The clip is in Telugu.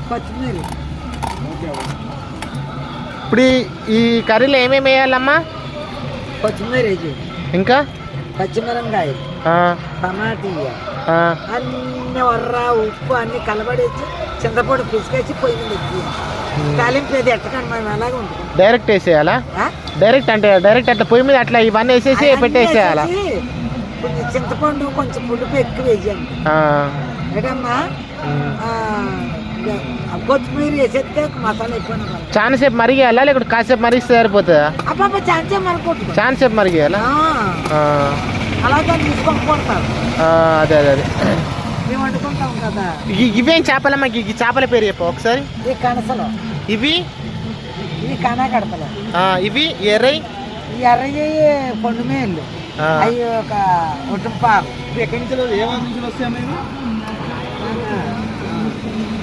కొత్తిమీర. ఇప్పుడు ఈ కర్రీలో ఏమేమి వేయాలమ్మా? కొత్తిమీర వేసి, ఇంకా పచ్చిమిరపకాయలు, టమాటీ, అన్ని వర్ర ఉప్పు అన్ని కలబడేసి చింతపొడి పిసికేసి పొయ్యి మీద ఎత్తి తాలింపు ఏది ఎట్టకండి మనం అలాగే ఉంటుంది. డైరెక్ట్ వేసేయాలా? డైరెక్ట్ అంటే డైరెక్ట్ అట్లా పొయ్యి మీద అట్లా ఇవన్నీ వేసేసి పెట్టేసేయాలా? కొంచెం చింతపండు కొంచెం పులుపు ఎక్కువ వేసాను ఏటమ్మా. కొత్తిమీర వేసేస్తే మసాలా ఎక్కువ. చాలా సేపు మరిగేయాలా లేకపోతే కాసేపు మరిగిస్తే సరిపోతుందా? అబ్బాబా ఛాన్సే మరకొట్టు. చాలా సేపు మరిగేయాలా? అలాగే తీసుకొని కొడతారు. అదే అదే అదే మేము వండుకుంటాం కదా. ఇవేం చేపలమ్మా? ఈ చేపల పేరు చెప్పు ఒకసారి. ఈ కనసలు, ఇవి ఇవి కానాకడతలు, ఇవి ఎర్రై, ఈ ఎర్రయ్యి పండు మేళ్ళు, అవి ఒక ఉటుంపాలు. ఎక్కడి నుంచి ఏ నుంచి వస్తాయి?